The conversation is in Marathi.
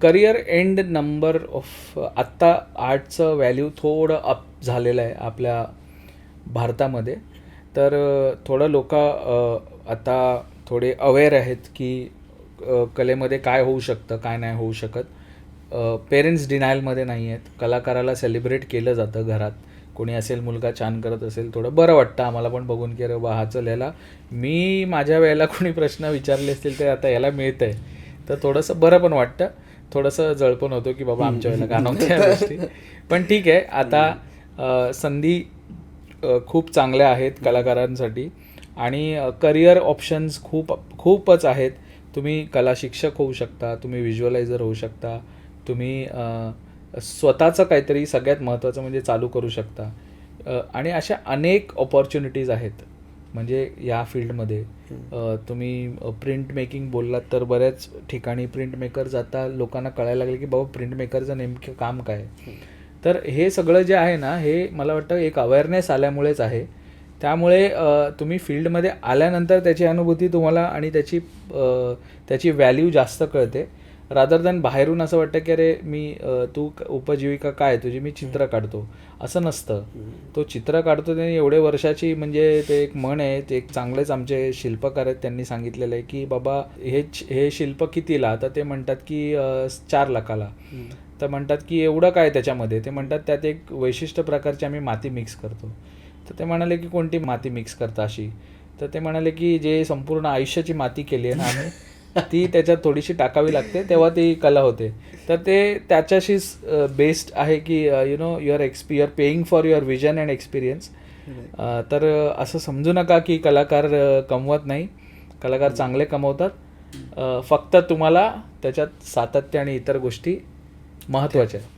करिअर एंड नंबर ऑफ आत्ता आर्टचं व्हॅल्यू थोडं अप झालेलं आहे आपल्या भारतामध्ये. तर थोडं लोक आता थोडे अवेअर आहेत की कलेमध्ये काय होऊ शकतं काय नाही होऊ शकत. पेरेंट्स डिनायलमध्ये नाही आहेत. कलाकाराला सेलिब्रेट केलं जातं घरात. कोणी असेल मुलगा छान करत असेल थोडं बरं वाटतं आम्हाला पण बघून की अरे बा हा चल याला मी माझ्या वेळेला कोणी प्रश्न विचारले असतील तर आता याला मिळतं आहे तर थोडंसं बरं पण वाटतं. थोडंसं जळपण होतो की बाबा आमच्या वेळेला का नव्हत्या या गोष्टी. पण ठीक आहे आता संधी खूप चांगल्या आहेत कलाकारांसाठी आणि करिअर ऑप्शन्स खूपच आहेत. तुम्ही कला शिक्षक होऊ शकता, तुम्ही व्हिज्युअलायझर होऊ शकता, तुम्ही स्वतःचं काहीतरी सगळ्यात महत्त्वाचं म्हणजे चालू करू शकता. आणि अशा अनेक ऑपॉर्च्युनिटीज आहेत म्हणजे या फील्डमध्ये. तुम्ही प्रिंट मेकिंग बोललात तर बऱ्याच ठिकाणी प्रिंट मेकर आता लोकांना कळायला लागले की बाबा प्रिंट मेकरचं नेमकं काम काय. तर हे सगळं जे आहे ना हे मला वाटतं एक अवेअरनेस आल्यामुळेच आहे. त्यामुळे तुम्ही फील्डमध्ये आल्यानंतर त्याची अनुभूती तुम्हाला आणि त्याची व्हॅल्यू जास्त कळते. रादर दॅन बाहेरून असं वाटतं की अरे तू उपजीविका काय तुझी मी चित्र काढतो असं नसतं. तो चित्र काढतो त्याने एवढे वर्षाची म्हणजे ते एक म्हण आहे ते एक चांगलेच आमचे शिल्पकार आहेत त्यांनी सांगितलेलं आहे की बाबा हे शिल्प कितीला तर ते म्हणतात की 4 लाखाला. तर म्हणतात की एवढं काय त्याच्यामध्ये ते म्हणतात त्यात एक वैशिष्ट्य प्रकारची आम्ही माती मिक्स करतो. तर ते म्हणाले की कोणती माती मिक्स करता अशी. तर ते म्हणाले की जे संपूर्ण आयुष्याची माती केली आहे ना आम्ही ती त्याच्यात थोडीशी टाकावी लागते तेव्हा ती कला होते. तर ते त्याच्याशीच बेस्ड आहे की your paying for your vision and experience. तर असं समजू नका की कलाकार कमवत नाही. कलाकार चांगले कमवतात. फक्त तुम्हाला त्याच्यात सातत्य आणि इतर गोष्टी महत्त्वाच्या आहेत.